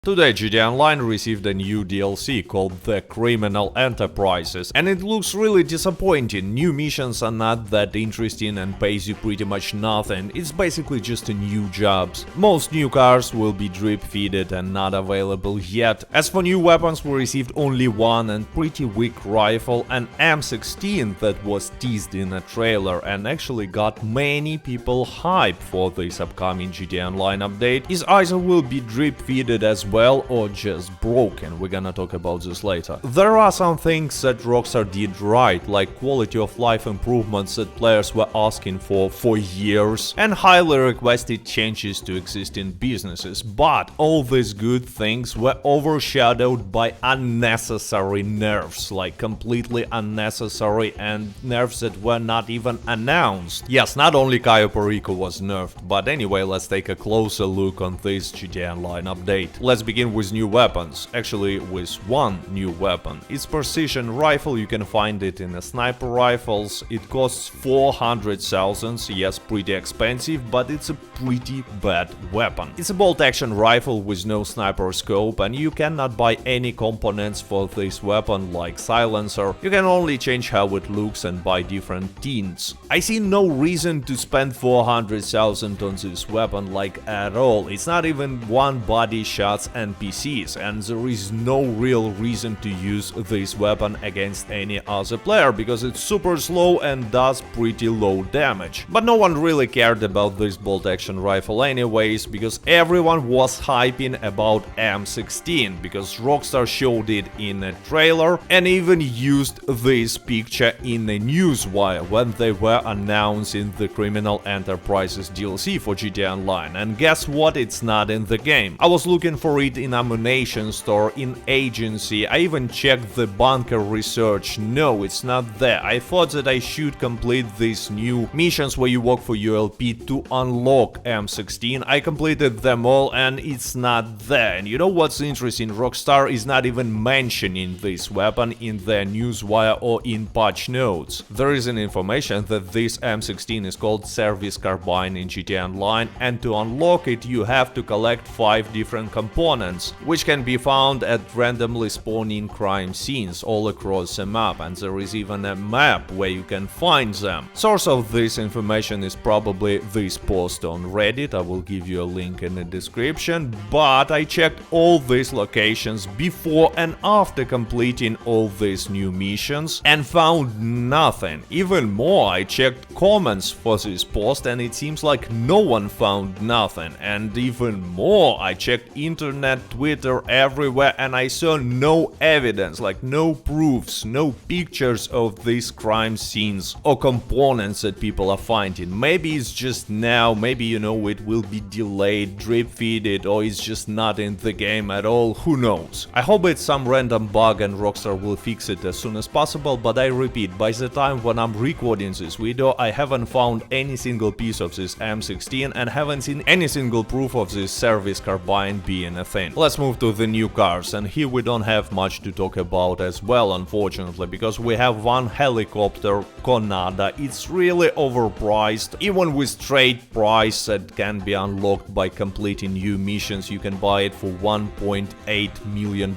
Today GTA Online received a new DLC called the Criminal Enterprises, and it looks really disappointing. New missions are not that interesting and pays you pretty much nothing. It's basically just a new jobs. Most new cars will be drip-feeded and not available yet. As for new weapons, we received only one and pretty weak rifle, an M16 that was teased in a trailer and actually got many people hyped for this upcoming GTA Online update. It either will be drip-feeded as well or just broken. We're gonna talk about this later. There are some things that Rockstar did right, like quality of life improvements that players were asking for years, and highly requested changes to existing businesses, but all these good things were overshadowed by unnecessary nerfs, like completely unnecessary, and nerfs that were not even announced. Yes, not only Cayo Perico was nerfed, but anyway, let's take a closer look on this GTA Online update. Let's begin with new weapons, actually with one new weapon. It's precision rifle, you can find it in the sniper rifles. It costs 400,000, yes, pretty expensive, but it's a pretty bad weapon. It's a bolt action rifle with no sniper scope, and you cannot buy any components for this weapon like silencer. You can only change how it looks and buy different tints. I see no reason to spend 400,000 on this weapon, like at all. It's not even one body shots NPCs, and there is no real reason to use this weapon against any other player because it's super slow and does pretty low damage. But no one really cared about this bolt action rifle anyways, because everyone was hyping about M16 because Rockstar showed it in a trailer and even used this picture in a newswire when they were announcing the Criminal Enterprises DLC for GTA Online. And guess what? It's not in the game. I was looking for it in ammunition store, in agency. I even checked the bunker research. No, it's not there. I thought that I should complete these new missions where you work for ULP to unlock M16. I completed them all and it's not there. And you know what's interesting? Rockstar is not even mentioning this weapon in their newswire or in patch notes. There is an information that this M16 is called Service Carbine in GTA Online, and to unlock it you have to collect 5 different components, which can be found at randomly spawning crime scenes all across the map, and there is even a map where you can find them. Source of this information is probably this post on Reddit, I will give you a link in the description, but I checked all these locations before and after completing all these new missions and found nothing. Even more, I checked comments for this post and it seems like no one found nothing, and even more, I checked internet, Twitter, everywhere, and I saw no evidence, like no proofs, no pictures of these crime scenes or components that people are finding. Maybe it's just now, maybe you know it will be delayed, drip-feeded, or it's just not in the game at all, who knows. I hope it's some random bug and Rockstar will fix it as soon as possible, but I repeat, by the time when I'm recording this video, I haven't found any single piece of this M16 and haven't seen any single proof of this Service Carbine being a thing. Let's move to the new cars, and here we don't have much to talk about as well, unfortunately, because we have one helicopter, Conada. It's really overpriced. Even with trade price that can be unlocked by completing new missions, you can buy it for $1.8 million,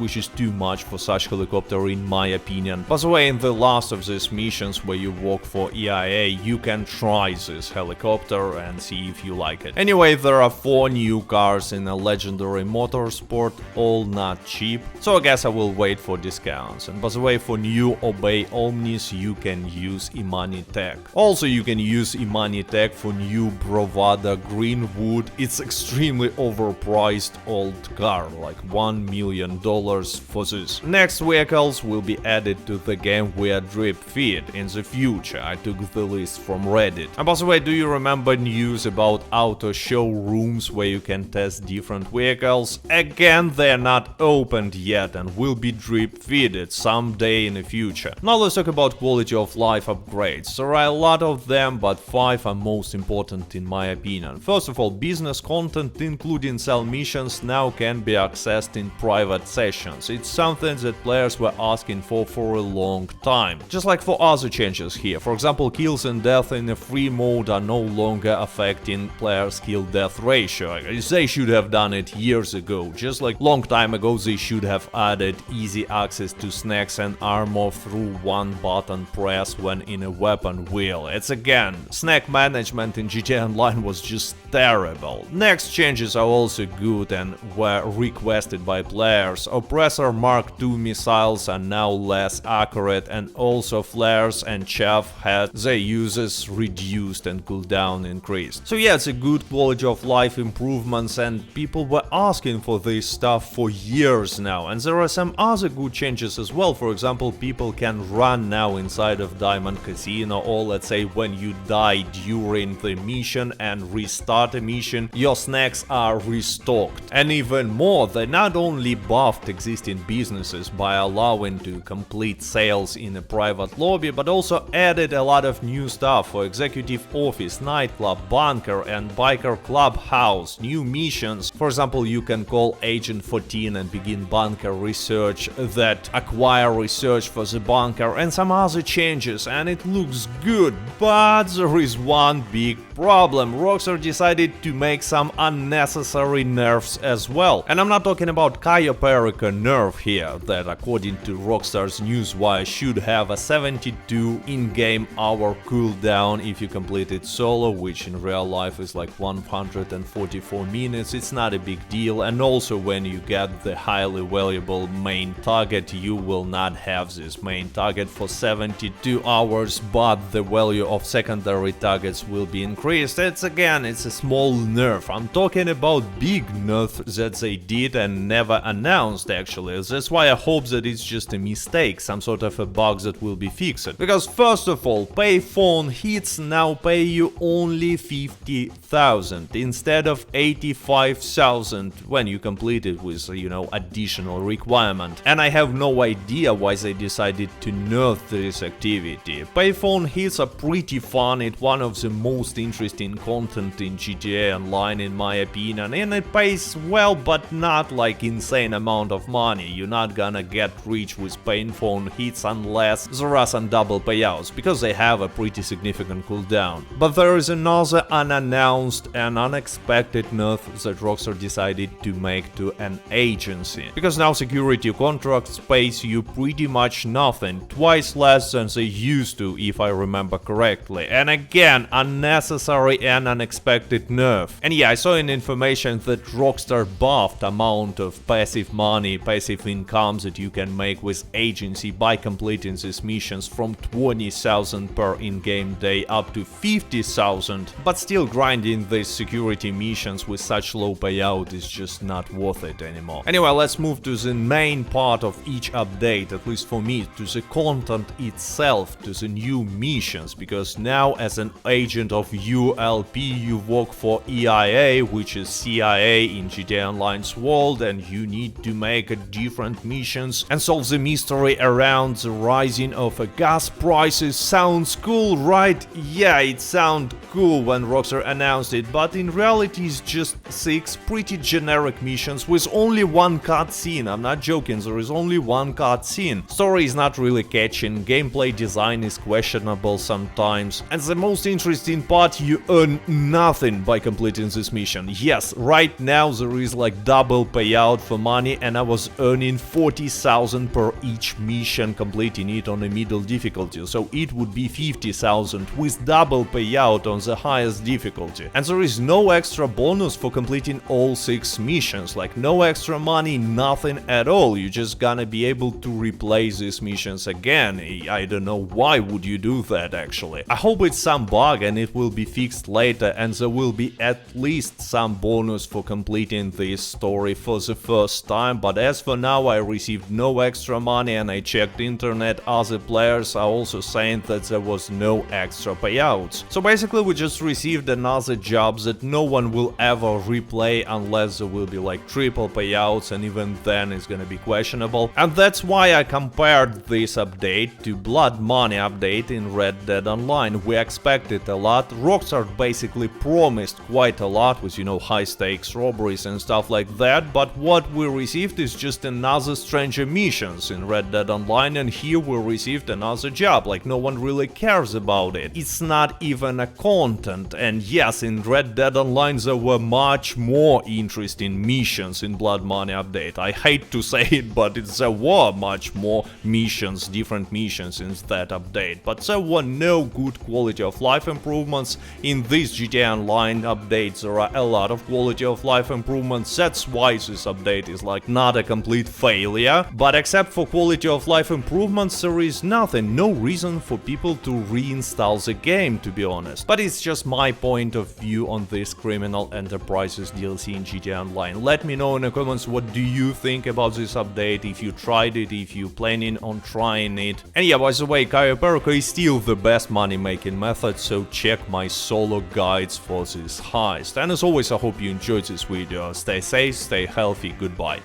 which is too much for such helicopter in my opinion. By the way, in the last of these missions where you work for EIA, you can try this helicopter and see if you like it. Anyway, there are 4 new cars in a legendary motorsport, all not cheap, so I guess I will wait for discounts. And by the way, for new Obey Omnis you can use Imani Tech. Also you can use Imani Tech for new Bravada Greenwood. It's extremely overpriced old car, like $1 million for this. Next vehicles will be added to the game via drip feed in the future. I took the list from Reddit. And by the way, do you remember news about auto showrooms where you can test different vehicles? Again, they're not opened yet and will be drip feeded someday in the future. Now let's talk about quality of life upgrades. There are a lot of them, but 5 are most important in my opinion. First of all, business content including sell missions now can be accessed in private sessions. It's something that players were asking for a long time. Just like for other changes here. For example, kills and death in a free mode are no longer affecting players' kill-death ratio. They should have done it years ago. Just like long time ago they should have added easy access to snacks and armor through one button press when in a weapon wheel. It's again, snack management in GTA Online was just terrible. Next changes are also good and were requested by players. Oppressor Mark II missiles are now less accurate, and also flares and chaff had their uses reduced and cooldown increased. So yeah, it's a good quality of life improvements, and people were asking for this stuff for years now. And there are some other good changes as well. For example, people can run now inside of Diamond Casino, or let's say when you die during the mission and restart a mission, your snacks are restocked. And even more, they not only buffed existing businesses by allowing to complete sales in a private lobby, but also added a lot of new stuff for executive office, nightclub, bunker and biker clubhouse, new missions. For example, you can call Agent 14 and begin bunker research, that acquire research for the bunker, and some other changes, and it looks good. But there is one big problem. Rockstar decided to make some unnecessary nerfs as well. And I'm not talking about Cayo Perico nerf here, that according to Rockstar's newswire should have a 72 in-game hour cooldown if you complete it solo, which in real life is like 144 minutes. It's not a big deal, and also when you get the highly valuable main target, you will not have this main target for 72 hours, but the value of secondary targets will be increased. It's a small nerf. I'm talking about big nerf that they did and never announced actually. That's why I hope that it's just a mistake, some sort of a bug that will be fixed. Because first of all, Payphone hits now pay you only 50,000 instead of 85,000 when you complete it with, you know, additional requirement. And I have no idea why they decided to nerf this activity. Payphone hits are pretty fun, it's one of the most interesting content in GTA Online in my opinion, and it pays well, but not like insane amount of money. You're not gonna get rich with Payphone hits unless there are some double payouts, because they have a pretty significant cooldown. But there is another unannounced and unexpected nerf that Rockstar decided to make to an agency, because now security contracts pays you pretty much nothing, twice less than they used to if I remember correctly. And again, unnecessary and unexpected nerf. And yeah, I saw in information that Rockstar buffed amount of passive money, passive income that you can make with agency by completing these missions from 20,000 per in-game day up to 50,000, but still grinding these security missions with such low payout is just not worth it anymore. Anyway, let's move to the main part of each update, at least for me, to the content itself, to the new missions, because now as an agent of ULP you work for EIA, which is CIA in GTA Online's world, and you need to make different missions and solve the mystery around the rising of gas prices. Sounds cool, right? Yeah, it sounds cool when Rockstar announced it, but in reality it's just 6 pretty generic missions with only one cutscene. I'm not joking, there is only one cutscene. Story is not really catching, gameplay design is questionable sometimes, and the most interesting part, you earn nothing by completing this mission. Yes, right now there is like double payout for money, and I was earning 40,000 per each mission completing it on a middle difficulty, so it would be 50,000 with double payout on the highest difficulty. And there is no extra bonus for completing all 6 missions, like no extra money, nothing at all. You're just gonna be able to replay these missions again. I don't know why would you do that actually. I hope it's some bug and it will be fixed later, and there will be at least some bonus for completing this story for the first time. But as for now, I received no extra money, and I checked internet, other players are also saying that there was no extra payouts. So basically we just received another job that no one will ever replay unless there will be like triple payouts, and even then it's gonna be questionable. And that's why I compared this update to Blood Money update in Red Dead Online. We expected a lot. Rockstar basically promised quite a lot with, high stakes robberies and stuff like that, but what we received is just another stranger missions in Red Dead Online, and here we received another job, like no one really cares about it. It's not even a content, and yes, in Red Dead Online there were much more interesting missions in Blood Money update. I hate to say it, but there were much more missions, different missions in that update, but there were no good quality of life improvements. In this GTA Online update there are a lot of quality of life improvements, that's why this update is like not a complete failure. But except for quality of life improvements there is nothing, no reason for people to reinstall the game, to be honest. But it's just my point of view on this Criminal Enterprises DLC in GTA Online. Let me know in the comments what do you think about this update, if you tried it, if you planning on trying it. And yeah, by the way, Cayo Perico is still the best money making method, so check my solo guides for this heist. And as always, I hope you enjoyed this video. Stay safe, stay healthy, goodbye.